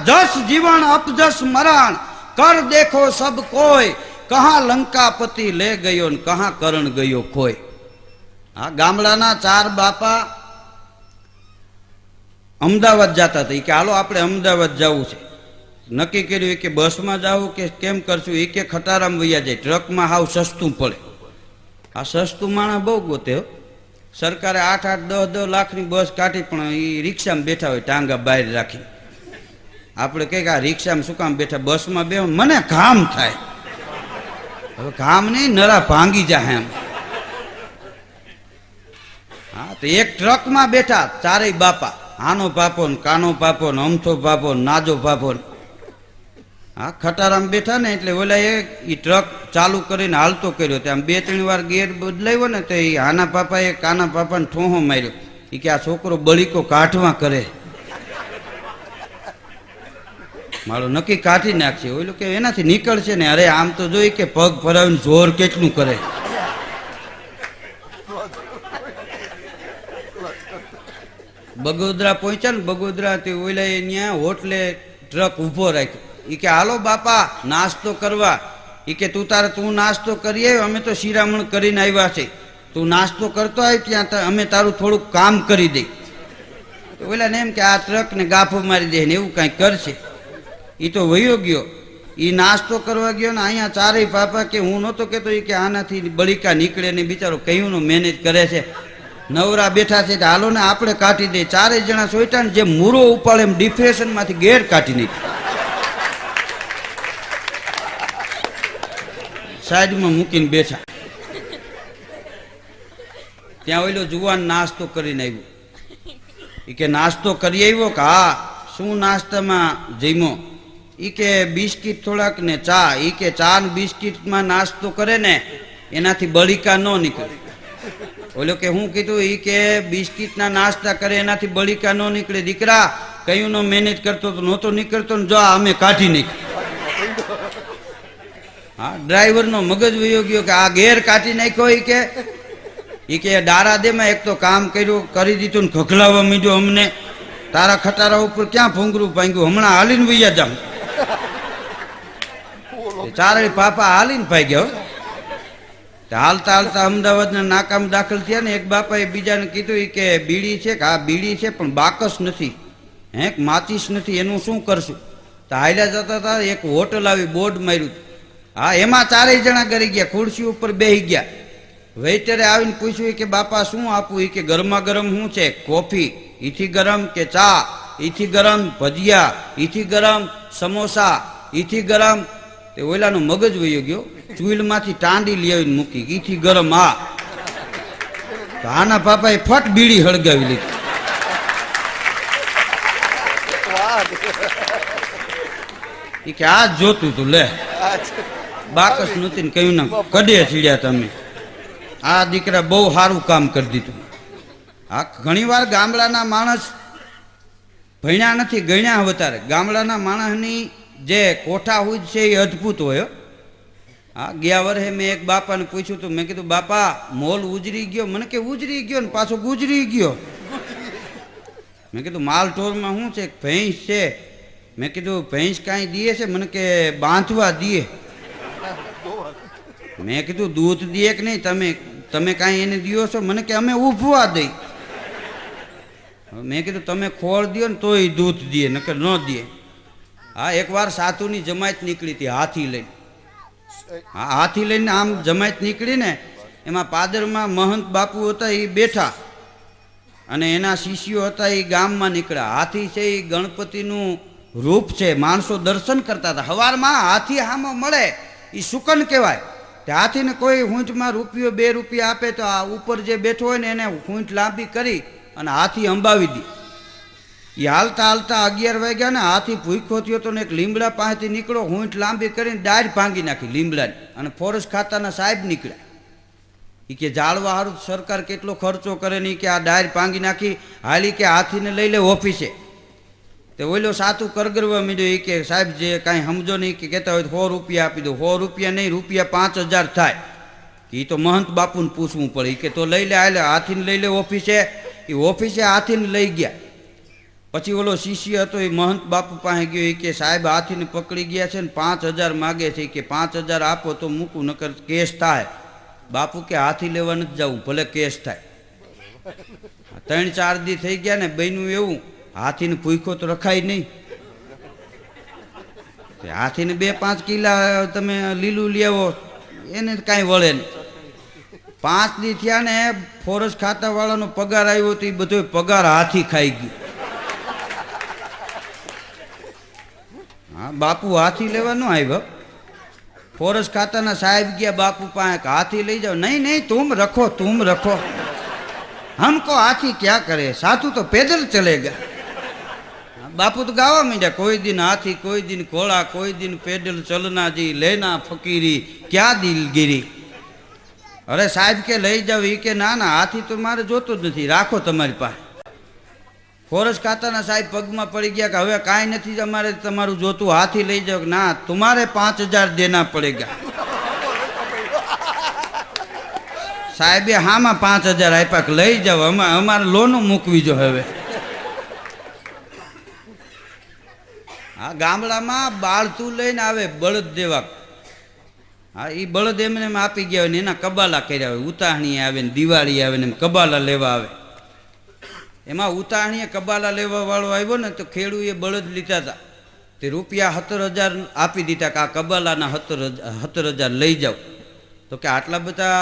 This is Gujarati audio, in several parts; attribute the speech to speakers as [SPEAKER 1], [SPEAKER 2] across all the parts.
[SPEAKER 1] जस जीवन अपजस मरण कर देखो सब कोई कहाँ लंकापति ले गयो ने कहाँ करण गयो कोई। हाँ गामडाना 4 बापा अमदावाद जाता था कि हालो आपणे अमदावाद जावुं छे। नक्की कर्युं कि बस में जाऊँ के केम करशुं के खटाराम वैया जाए ट्रक में हाव सस्तुं पड़े। आ सस्तुं माणस बहु गोते हो। सरकारे 8-8 10-10 लाखनी बस काढी पण ई रिक्षामां बेठा होय टांगा बहार राखी। आपणे कहीએ કે આ रिक्षामां शुं काम बेठा बस में बेहो मने घाम थाय। હવે ઘામ નહીં નરા ભાંગી જાય એમ। हाँ तो एक ट्रक में बैठा 4 बापा आनो पापो न कानो पापो न अमथो पापो न नाजो पापो। हाँ खटाराम बैठा ने एटले ओला ई ट्रक चालू करीने हालतो कर्यो त्यां 2-3 वार गेर बदलाव्यो ने तो ई आना पापाए काना पापाने ठोहो मार्यो। ई के आ छोकरो बळीको काढवा करे मारो नक्की काढी नाखशे। ओलो के एनाथी निकळशे ने अरे आम तो जोई के पग फरावीने जोर केटલું करे। बगोदरा पहुंचा ने बगोदरा ओला न्या होटले ट्रक उभो राख्यो। ई के हालो बापा नास्तो करवा। ई के तू नास्तो करीए अमे तो शिरामण करीने आव्या छे तू नास्तो करतो आव त्यां अमे तारू थोड़ुं काम करी दे। तो ओला ने एम के आ ट्रक ने गाफो मारी दे ने एवुं कांई करशे। ई तो वयो गयो ई नास्तो करवा गयो ने अहींया 4 बापा के हूँ नहोतो केतो ई के आनाथी बळीका निकळे ने बिचारो कयुंनो मेनेज करे छे। नवरा बैठा छे हालो ने आपणे काढी दे। 4 जणा सोईटा ने जे मूरो उपाड़े एम डिप्रेशन मांथी गेर काढी नाख्यो। साइड में मूकीने बैठा त्यां ओलो जुवान नास्तो करीने आव्यो। ई के नास्तो करी आव्यो के हाँ शुं नास्तामां जम्यो। ई के बिस्किट थोड़ाक ने चा। ई के चा ने बिस्किट में नास्तो करे ने एनाथी बळीका न निकळे। ओलो के हूँ कीधुं ई के बिस्किट ना नास्ता करे एनाथी बळीका न निकळे। दीकरा कयुं नो मेनेज करतो तो नहोतो निकळतो ने जो अमे काढी नाख्यो। हाँ ड्राइवर नो मगज वयो गयो के आ गेर काढी नाख्यो। ई के डारा दे में एक तो काम कर्यो करी दीधुं ने खखलावा मीड्यो अमने तारा खटारा उपर क्या भूंगरू भांग्યું हमणा हालीने वैया जाम। 4 पापा हालीने भाग्या। हालता हालता अमदावाद नाकाम दाखल थया ने एक बापाए बीजाने कीधुं के बीड़ी छे के आ बीड़ी छे पण बाकस नथी हे माचीस नथी एनुं शुं करशुं। तो हाल्या जता था एक होटल आवी बोर्ड मार्युं। हाँ एमां 4 जणा गरी गया खुर्सी उपर बेही गया। वेइटरे आवीने पूछ्युं के बापा शुं आपूं। ई के गरमा गरम शुं छे कॉफी ईथी गरम के चा ईथी गरम भजिया ईथी गरम समोसा ईथी गरम। ते ओलानो मगज वयो गयो चूलमांथी टांडी लई आवीने मूकी ईथी गरम आ। तो आना पापाए फट बीड़ी हळगावी लीधी। ई के आ जोतुं तू ले बाकस नथी ने कह्युं ना कडे छीड्या तमे। आ दीकरा बहु सारूं काम करी दीधुं। आ घणीवार गामडाना माणस भण्या नथी गण्या वधारे। गामडाना माणसनी जे कोठा हुज छे ए अद्भुत होय। हाँ गया वर्षे मैं एक बापा ने पूछ्યું तो मैं कीधुं बापा मोल उजरी गयो। मने के उजरी गयो ने पाछो गुजरी गयो। मैं कीधुं माल टोर में शुं छे भैंस छे। मैं कीधुं भैंस कांई दिए छे। मने के बांधवा दिए। मैं कीधुं दूध दिए कि नहीं तमे कांई एने दियो छो। मने के अमे ऊभवा दई। मैं कीधुं तमे खोड़ दियो ने तोय दूध दिए नकर न दिए। हाँ एक बार साधुनी जमायत निकली थी हाथी लईने। हाँ हाथी लईने आम जमायत निकली ने एमां पादरमां महंत बापू हता ए बैठा अने एना शिष्यो हता ए गाममां निकळ्या। हाथी छे ए गणपतिनुं रूप छे। माणसो दर्शन करता था। हवारमां हाथी हामो मळे ए शुकन कहेवाय। ते हाथीने कोई हूंठमां ₹2 2 રૂપિયા आपे तो आ उपर जे बैठो होय ने एने हूंठ लांबी करी अने हाथी अंबावी दी। ये हालता हालता 11 वाग्या ने हाथी भूखो थयो तो ने एक લીમડા पासेथी निकळो हूंठ लांबी करीने डाળ भांगी नाखी લીમડાनी अने फॉरेस्ट खाताना साहेब निकळ्या। ई के जाळवा हारू सरकार केटलो खर्चो करे ने के आ डाળ भांगी नाखी हाली के हाथीने लई ले ऑफिसे। ते ओलो सातु करगरवा मीड्यो। ई के साहेब जे कांई समझो नहीं के कहेता होय ₹100 आपी दो। ₹100 नहीं ₹5000 थाय। ई तो महंत बापूने पूछवुं पड़े। ई के तो लई ले हाले हाथीने लई ले ऑफिसे। ई ऑफिसे हाथीने लई गया। પછી ઓલો શિષ્ય હતો એ મહંત બાપુ પાસે ગયો, એ કે સાહેબ હાથીને પકડી ગયા છે ને 5,000 માગે છે, કે 5,000 આપો તો મૂકું, નકર કેસ થાય. બાપુ કે હાથી લેવા નથી જવું, ભલે કેસ થાય. 3-4 દી થઈ ગયા ને બન્યું એવું, હાથીને ભૂખો તો રખાય નહીં. હાથીને 2-5 કિલા તમે લીલું લેવો એને કાંઈ વળે નહીં. 5 દી થયા ને ફોરેસ્ટ ખાતા વાળાનો પગાર આવ્યો તો એ બધો પગાર હાથી ખાઈ ગયો. હા, બાપુ હાથી લેવા ન આવ્યો. ફોરેસ્ટ ખાતાના સાહેબ ગયા બાપુ પાસે, હાથી લઈ જાઓ. નહીં નહીં, તુમ રખો. हमको हाथी क्या करे, साधु तो पैदल चलेगा. बापू तो गावा માંડ્યા, कोई दिन हाथी, कोई दिन घोड़ा, कोई दिन पैदल चलना जी, लेना फकीरी, क्या दिलगिरी. अरे साहेब के લઈ જાવ, એ કે ના ના, હાથી તો મારે જોતો જ નથી, રાખો તમારી પાસે. ફોરેસ્ટ ખાતાના સાહેબ પગમાં પડી ગયા કે હવે કાંઈ નથી, અમારે તમારું જોતું, હાથી લઈ જાવ. ના, તમારે 5,000 દેના પડેગા. સાહેબે હામાં 5,000 આપ્યા કે લઈ જાવ, અમારે લોનો મૂકવી જો હવે. હા, ગામડામાં બાળતું લઈને આવે બળદ દેવા. હા, એ બળદ એમને એમ આપી ગયા હોય ને એના કબાલા કર્યા હોય. ઉતાહણી આવે ને દિવાળી આવે ને એમ કબાલા લેવા આવે. એમાં ઉતાહણીએ કબાલા લેવા વાળો આવ્યો ને તો ખેડૂએ બળદ લીધા હતા, તે રૂપિયા 17,000 આપી દીધા કે આ કબાલાના 17,000 લઈ જાઓ. તો કે આટલા બધા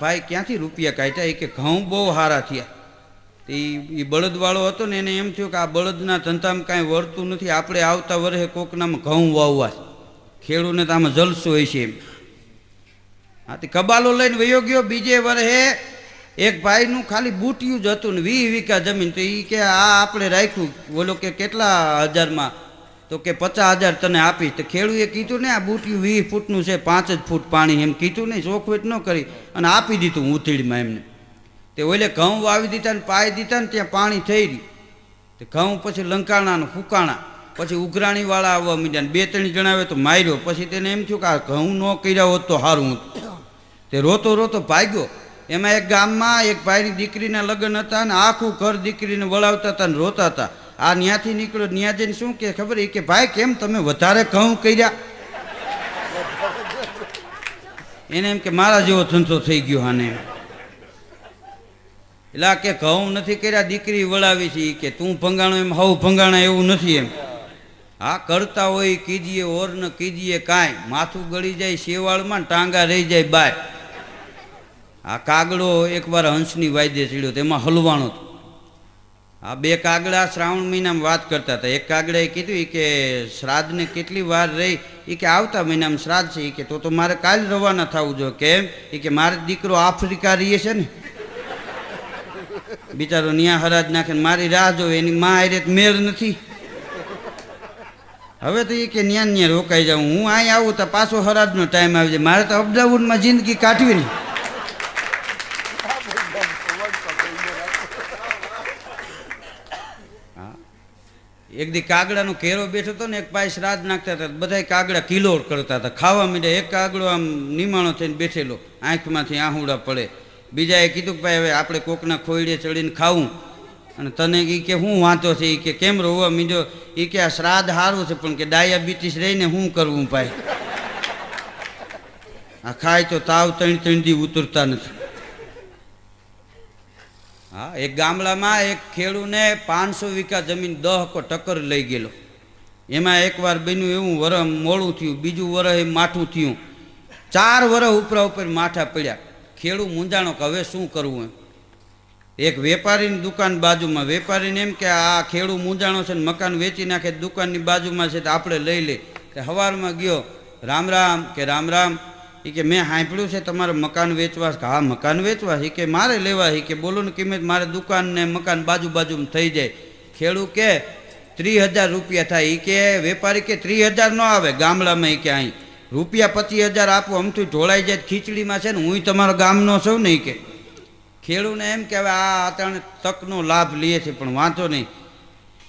[SPEAKER 1] ભાઈ ક્યાંથી રૂપિયા કાઢ્યા? એ કે ઘઉં બહુ સારા થયા. એ બળદવાળો હતો ને એને એમ થયું કે આ બળદના ધંધામાં કાંઈ વળતું નથી, આપણે આવતા વર્ષે કોકનામાં ઘઉં વાવવા. ખેડૂને તો આમાં જલસો હોય છે એમ. હા, તે કબાલો લઈને વયો ગયો. બીજે વર્ષે એક ભાઈનું ખાલી બુટિયું જ હતું ને 20 વીઘા જમીન. તો એ કે આ આપણે રાખ્યું. બોલો કે કેટલા હજારમાં? તો કે 50,000 તને આપીશ. તો ખેડૂએ કીધું ને આ બુટિયું 20 ફૂટનું છે, 5 જ ફૂટ પાણી, એમ કીધું નહીં, ચોખવટ ન કરી અને આપી દીધું ઉથીડમાં એમને. તે ઓલે ઘઉં વાવી દીધા ને પાઈ દીધા ને ત્યાં પાણી થઈ રહ્યું. તે ઘઉં પછી લંકાણા ને ફૂકાણા. પછી ઉઘરાણીવાળા આવવા માંડ્યા ને 2-3 જણા આવે તો માર્યો. પછી તેને એમ થયું કે આ ઘઉં ન કર્યા હોત તો સારું હતું. તે રોતો ભાગ્યો. એમાં એક ગામમાં એક ભાઈની દીકરીના લગ્ન હતા ને આખું ઘર દીકરીને વળાવતા હતા ને રોતા હતા. આ ન્યાથી નીકળ્યો, ન્યા જઈને શું કે ખબર? એ કે ભાઈ કેમ તમે વધારે ઘઉં કર્યા? એને એમ કે મારા જેવો ધંધો થઈ ગયો આને. એટલે કે ઘઉં નથી કર્યા, દીકરી વળાવી છે. કે તું ભંગાણો એમ હવ ભંગાણા એવું નથી એમ. હા, કરતા હોય કીજીએ ઓર ન કીજીએ કાંઈ, માથું ગળી જાય શેવાળમાં, ટાંગા રહી જાય બાય. આ કાગડો એકવાર હંસની વાયદે ચડ્યો, તેમાં હલવાણો હતો. આ 2 કાગડા શ્રાવણ મહિનામાં વાત કરતા હતા. એક કાગડાએ કીધું કે શ્રાદ્ધને કેટલી વાર રહી? એ કે આવતા મહિનામાં શ્રાદ્ધ છે. એ કે તો મારે કાલ રવાના થવું જોઈએ. કેમ? એ કે મારે દીકરો આફ્રિકા રહીએ છે ને, બિચારો ન્યા હરાજ નાખે ને મારી રાહ જોવે, એની માં હારે મેળ નથી. હવે તો એ કે ન્યા રોકાઈ જાઉં, હું અહીં આવું તો પાછો હરાજનો ટાઈમ આવી જાય, મારે તો અપડાઉનમાં જિંદગી કાઢવી નહીં. એક દી કાગડાનો ઘેરો બેઠો હતો ને એક ભાઈ શ્રાદ્ધ નાખતા હતા, બધા કાગડા કિલોર કરતા હતા, ખાવા માંડ્યા. એક કાગડો આમ નિમાણો થઈને બેઠેલો, આંખમાંથી આહુડા પડે. બીજાએ કીધું કે ભાઈ હવે આપણે કોકના ખોયડે ચડીને ખાવું, અને તને એ કે શું વાંધો છે? એ કે કેમ રોવા મીંડ્યો? એ કે આ શ્રાદ્ધ સારું છે પણ કે ડાયાબિટીસ રહીને શું કરવું ભાઈ? આ ખાય તો તાવ 3 દી ઉતરતા નથી. હા, એક ગામડામાં એક ખેડૂને 500 વીઘા જમીન 10 ટક્કર લઈ ગયેલો. એમાં એકવાર બન્યું એવું, વરસ મોડું થયું, બીજું વરસ માઠું થયું, 4 વરસ ઉપર માઠા પડ્યા. ખેડૂ મૂંઝાણો કે હવે શું કરવું એમ. એક વેપારીની દુકાન બાજુમાં, વેપારીને એમ કે આ ખેડૂ મૂંઝાણો છે ને મકાન વેચી નાખે, દુકાનની બાજુમાં છે તો આપણે લઈ લે. કે સવારમાં ગયો, રામ રામ. કે રામ રામ. એ કે મેં સાંભળ્યું છે તમારે મકાન વેચવા? કે હા મકાન વેચવા. એ કે મારે લેવા. એ કે બોલો ને કિંમત, મારે દુકાન ને મકાન બાજુમાં થઈ જાય. ખેડૂ કે 30,000 રૂપિયા થાય. એ કે વેપારી કે 30,000 ન આવે ગામડામાં. એ કે અહીં રૂપિયા 25,000 આપો, અમથી ઢોળાઈ જાય ખીચડીમાં છે ને, હું તમારો ગામનો છું ને. એ કે ખેડૂને એમ કે હવે આ અત્યારે તકનો લાભ લે છે પણ વાંધો નહીં.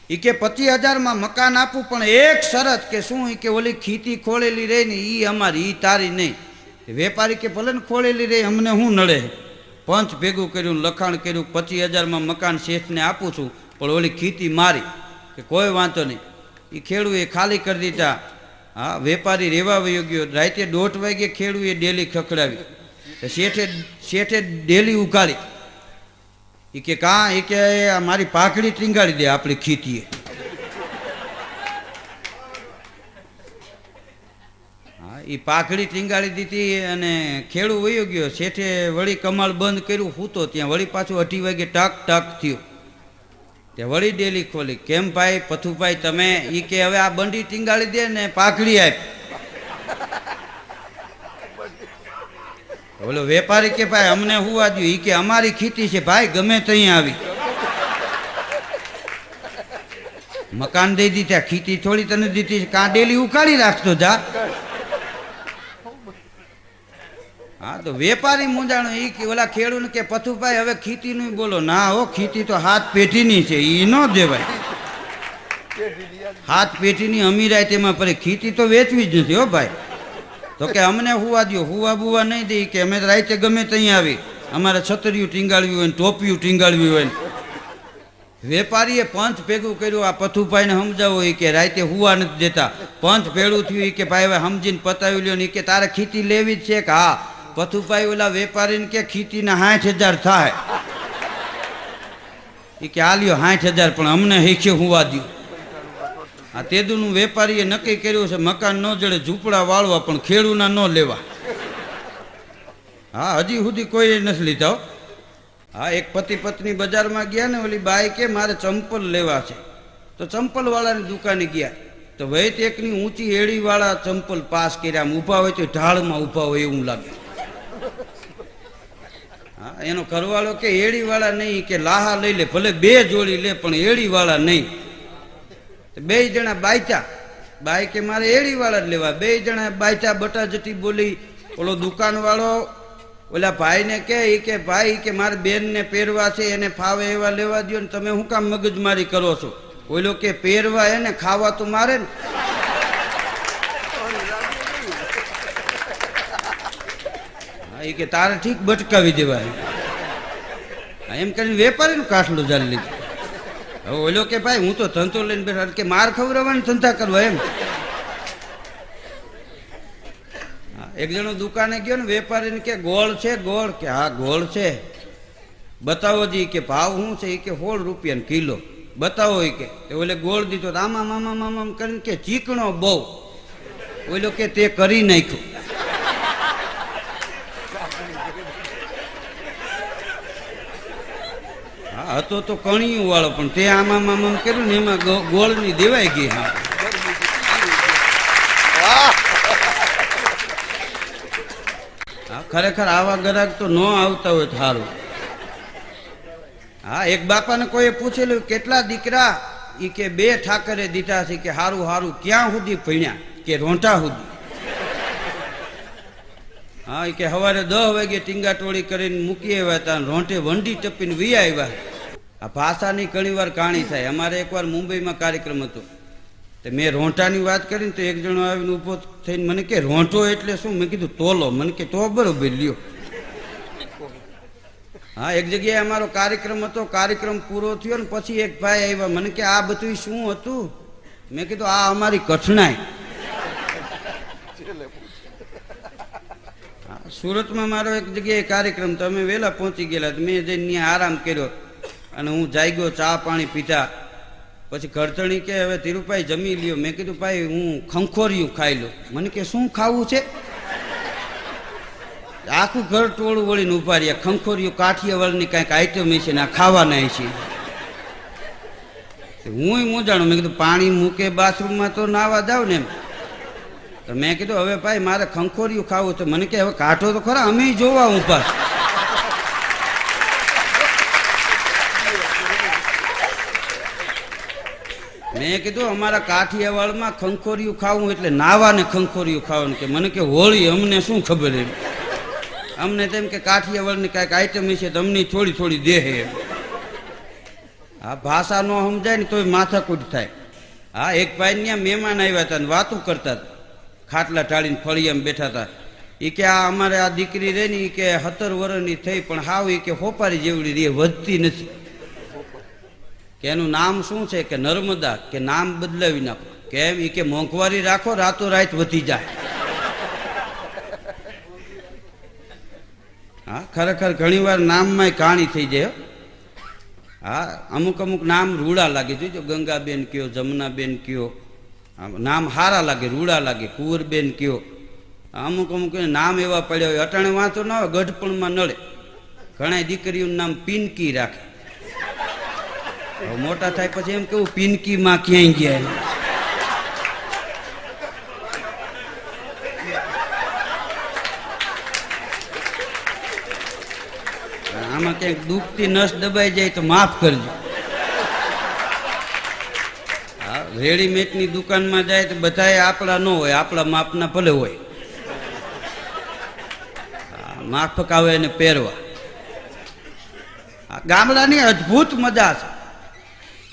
[SPEAKER 1] એ કે 25,000માં મકાન આપું પણ એક શરત. કે શું? એ કે ઓલી ખીતી ખોળેલી રહી ને એ અમારી, એ તારી નહીં. વેપારી કે ભલે ને ખોળેલી રહી, અમને શું નડે? પંચ ભેગું કર્યું, લખાણ કર્યું, 25,000માં મકાન શેઠને આપું છું પણ ઓલી ખીતી મારી. કે કોઈ વાંધો નહીં. એ ખેડૂએ ખાલી કરી દીધા. હા, વેપારી રેવા વયો ગયો. રાતે 1:30 વાગે ખેડૂએ ડેલી ખખડાવી. શેઠે ડેલી ઉકાળી. એ કે કાં? એ કે મારી પાઘડી ટીંગાડી દે આપણી ખીતીએ. હા, એ પાઘડી ટીંગાડી દીધી અને ખેડૂ વયો ગયો. શેઠે વળી કમાળ બંધ કર્યું, હૂતો ત્યાં. વળી પાછું 2:30 વાગે ટક ટક થયું. તે વળી ડેલી ખોલી. કેમ ભાઈ પથુભાઈ તમે? એ કે હવે આ બંડી ટીંગાડી દે ને પાઘડી આપ. બોલો વેપારી કે ભાઈ અમને હુવા દો. એ કે અમારી ખીતી છે ભાઈ, ગમે ત્યાં આવી. મકાન દઈ દીધા, ખીતી થોડી તને દીધી. કાં ડેલી ઉકાળી રાખતો જા. હા, તો વેપારી મૂંઝાણો. એ કે ઓલા ખેડૂને કે પથુભાઈ હવે ખીતીનું બોલો. ના હો, ખીતી તો 7 પેઢીની છે, એ ન દેવાય. 7 પેઢીની અમીરાય તેમાં પડે. ખીતી તો વેચવી જ નથી હો ભાઈ. તો કે અમને હુવા દો. હુવા બુવા નહીં દે કે અમે રાતે ગમે ત્યાં આવી. અમારે છતરીયું ટીંગાળવી હોય ને ટોપિયું ટીંગાળવી હોય ને. વેપારીએ પંચ ભેગું કર્યું. આ પથુભાઈને સમજાવો એ કે રાતે હુવા નથી દેતા. પંચ ભેળું થયું. એ કે ભાઈ હવે સમજીને પતાવી લ્યો ને. એ કે તારે ખીતી લેવી જ છે કે? હા. પથુભાઈ ઓલા વેપારીને કે ખીતીના 60,000 થાય. એ કે આ લ્યો 60,000, પણ અમને હેખે હુવા દો. આ તેદુનું વેપારીએ નક્કી કર્યું છે મકાન ન જડે ઝૂંપડા વાળવા, પણ ખેડૂના ન લેવા. હા, હજી સુધી કોઈ નથી લીધા. હા, એક પતિ પત્ની બજારમાં ગયા ને ઓલી બાઈ કે મારે ચંપલ લેવા છે. તો ચંપલ વાળાની દુકાને ગયા. તો વૈત એકની ઊંચી એડીવાળા ચંપલ પાસ કર્યા. આમ ઊભા હોય તો ઢાળમાં ઊભા હોય એવું લાગે. હા, એનો ઘરવાળો કે એડીવાળા નહીં, કે લાહા લઈ લે, ભલે 2 જોડી લે પણ એડીવાળા નહીં. 2 જણા બાયતા. બાઈ કે મારે એડીવાળા જ લેવા. 2 જણા બાયતા. બટાજટી બોલી. ઓલો દુકાનવાળો ઓલા ભાઈને કે ભાઈ કે મારે બેનને પહેરવા છે, એને ફાવે એવા લેવા દો ને તમે શું કામ મગજમારી કરો છો? ઓલો કે પહેરવા એને ખાવા તો મારે ને. એ કે તારે ઠીક બટકાવી દેવાય. એમ કરીને વેપારીનું કાઠલું જાળી લીધું. હવે ઓલો કે ભાઈ હું તો ધંધો લઈને બેઠા, કે માર ખવડાવવાની ધંધા કરવા એમ. એક જણો દુકાને ગયો ને વેપારીને કે ગોળ છે? ગોળ? કે હા ગોળ છે. બતાવો જી. કે ભાવ શું છે? એ કે 16 રૂપિયા કિલો. બતાવો. એ કે ઓલે ગોળ દીધો. આમાં મામા મામા કરીને કે ચીકણો બહુ. ઓલો કે તે કરી નાખ્યું. હા, હતો તો કણિયું વાળો, પણ તે આમાં મામા કર્યું ને એમાં ગોળની દેવાઈ ગઈ. હા, ખરેખર આવા ગ્રાહક તો ન આવતા હોય સારું. હા, એક બાપાને કોઈએ પૂછેલું કેટલા દીકરા? એ કે 2 ઠાકરે દીધા છે. કે હારું હારું ક્યાં સુધી ભણ્યા? કે રોંઢા સુધી. હા, એ કે સવારે 10 વાગે ટીંગાટોળી કરીને મૂકી આવ્યા હતા, રોંઢે વંડી ટપીને વી આવ્યા. આ ભાષાની ઘણી વાર કહાણી થાય. અમારે એકવાર મુંબઈમાં કાર્યક્રમ હતો. તો મેં રોંઢાની વાત કરીને તો એક જણો આવીને ઊભો થઈને મને કે રોંઢો એટલે શું? મેં કીધું તોલો. મને કે તો બરોબર લ્યો. હા, એક જગ્યાએ અમારો કાર્યક્રમ હતો. કાર્યક્રમ પૂરો થયો ને પછી એક ભાઈ આવ્યા. મને કે આ બધું શું હતું? મેં કીધું આ અમારી કઠણાઈ. સુરતમાં મારો એક જગ્યાએ કાર્યક્રમ, તો અમે વહેલા પહોંચી ગયેલા. મેં જઈને ત્યાં આરામ કર્યો અને હું જાગ્યો, ચા પાણી પીધા. પછી ઘરધણી કે હવે ધીરુભાઈ જમી લ્યો. મેં કીધું ભાઈ હું ખંખોરિયું ખાઈ લઉં. મને કે શું ખાવું છે? આખું ઘર ટોળું વળીને ઉભા રહ્યા. ખંખોરિયું કાઠિયાવાડની કાંઈક આઈટમ છે ને આ ખાવાના છે. હું મૂંઝાણું. મેં કીધું પાણી મૂકે બાથરૂમમાં તો નાવા જાવ ને એમ. તો મેં કીધું હવે ભાઈ મારે ખંખોરિયું ખાવું. તો મને કે હવે કાઢો તો ખરા, અમે જોવા ઊભા. મેં કીધું અમારા કાઠિયાવાડમાં ખંખોરિયું ખાવું એટલે નાવા ને ખંખોરિયું ખાવાનું. કે મને કે હોળી, અમને શું ખબર એમ. અમને તેમ કે કાઠિયાવાડની કાંઈક આઈટમ છે તો અમને થોડી થોડી દેહે એમ. આ ભાષા ન સમજાય ને તોય માથાકૂટ થાય. હા, એક ભાઈ ત્યાં મહેમાન આવ્યા હતા ને વાતું કરતા હતા. ખાટલા ટાળીને ફળિયામાં બેઠા હતા. એ કે આ અમારે આ દીકરી રહી ને એ કે 17 વર્ષની થઈ પણ હાવ એ કે હોપારી જેવડી રહી, વધતી નથી. કે એનું નામ શું છે કે નર્મદા, કે નામ બદલાવી નાખો. કેમ? એ કે મોંઘવારી રાખો, રાતોરાત વધી જાય. હા, ખરેખર ઘણીવાર નામમાં કહાણી થઈ જાય. હા, અમુક અમુક નામ રૂડા લાગે. જોજો, ગંગાબેન કયો, જમનાબેન કયો, નામ હારા લાગે, રૂડા લાગે. કુંવરબેન કયો, અમુક અમુક નામ એવા પડ્યા હોય. અટાણે વાંચો ના હોય, ગઢપણમાં નડે. ઘણા દીકરીઓનું નામ પિનકી રાખે. મોટા થાય પછી એમ કેવું, પિનકીમાં ક્યાંય ગયા. આમાં ક્યાંક દુખતી નસ દબાઈ જાય તો માફ કરજો. હા, રેડીમેડની દુકાનમાં જાય તો બધાએ આપણા ન હોય, આપણા માપના ભલે હોય. માફક આવે એને પહેરવા. ગામડાની અદ્ભુત મજા છે.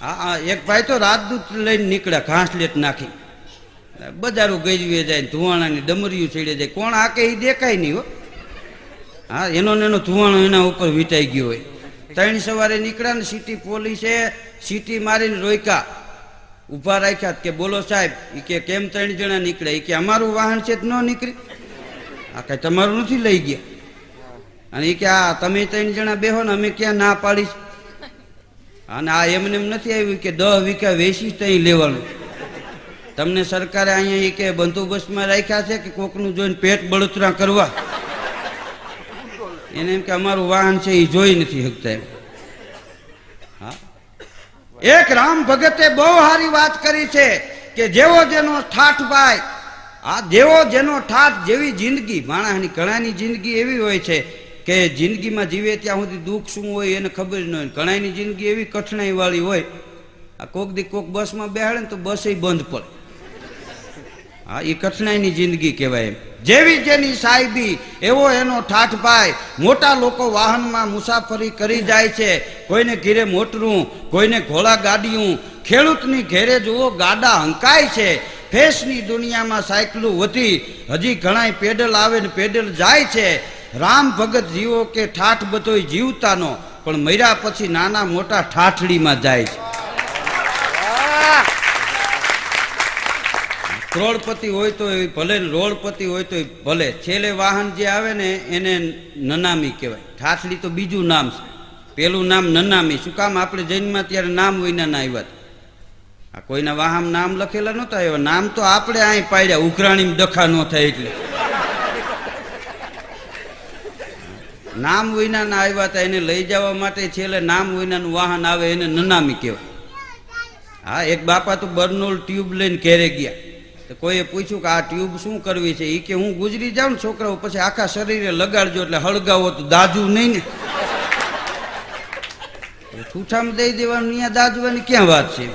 [SPEAKER 1] હા, એક ભાઈ તો રાજદૂત લઈને નીકળ્યા, ઘાસલેટ નાખી. બજારો ગજવે જાય, ધુવાણાની ડમરીયું ચડે જાય. કોણ આકે એ દેખાય નહીં હો. હા, એનો ધુવાણો એના ઉપર વીંટાઈ ગયો હોય. 3 સવારે નીકળ્યા ને સિટી પોલીસે સિટી મારીને રોક્યા, ઊભા રાખ્યા કે બોલો સાહેબ. એ કે કેમ 3 જણા નીકળ્યા? એ કે અમારું વાહન છે ન નીકળી. આ કઈ તમારું નથી લઈ ગયા. અને એ કે આ તમે 3 જણા બેહો ને, અમે ક્યાં ના પાડીશ. અને આ એમને એમ નથી આવ્યું કે 10 વીઘા વેચી ત્યાં લેવાનું. તમને સરકારે અહીંયા એ કે બંદોબસ્તમાં રાખ્યા છે કે કોકનું જોઈને પેટ બળતરા કરવા? એને એમ કે અમારું વાહન છે એ જોઈ નથી શકતા એમ. હા, એક રામ ભગતે બહુ સારી વાત કરી છે કે જેવો જેનો ઠાઠ ભાઈ, આ જેવો જેનો ઠાઠ જેવી જિંદગી. માણસની ઘણાની જિંદગી એવી હોય છે કે જિંદગીમાં જીવે ત્યાં સુધી દુઃખ શું હોય એને ખબર ન હોય. ઘણાની જિંદગી એવી કઠણાઈ વાળી હોય. આ કોક દી કોક બસમાં બેહાડે ને તો બસ એ બંધ પડે. હા, એ કઠણાઈની જિંદગી કહેવાય એમ. જેવી જેની સાહેબી એવો એનો ઠાઠ ભાઈ. મોટા લોકો વાહનમાં મુસાફરી કરી જાય છે, કોઈને ઘેરે મોટરું, કોઈને ઘોડા ગાડીયું. ખેડૂતની ઘેરે જુઓ ગાડા હંકાય છે. ફેશની દુનિયામાં સાયકલું વધી, હજી ઘણા પેડલ આવે ને પેડલ જાય છે. રામ ભગત જીવો કે ઠાઠ બધોય જીવતાનો, પણ મર્યા પછી નાના મોટા ઠાઠડીમાં જાય છે. કરોડપતિ હોય તો ભલે, રોડપતિ હોય તો ભલે, છેલ્લે વાહન જે આવે ને એને નનામી કહેવાય. ઠાઠડી તો બીજું નામ છે. પેલું નામ નનામી. શું કામ? આપણે જૈનમાં ત્યારે નામ વિના ના આવ્યા. આ કોઈના વાહન નામ લખેલા નહોતા આવ્યા. નામ તો આપણે અહીં પાડ્યા, ઉઘરાણી ડખા ન થાય એટલે. નામ વિના ના આવ્યા હતા, એને લઈ જવા માટે છેલ્લે નામ વિનાનું વાહન આવે એને નનામી કહેવાય. હા, એક બાપા તો બર્નોલ ટ્યુબ લઈને ઘેરે ગયા. તો કોઈએ પૂછ્યું કે આ ટ્યુબ શું કરવી છે? એ કે હું ગુજરી જાઉં ને છોકરાઓ પછી આખા શરીરે લગાડજો એટલે હળગાવો તો દાજુ નહીં ને. ઠૂઠામાં દઈ દેવાનું, અહીંયા દાજવાની ક્યાં વાત છે?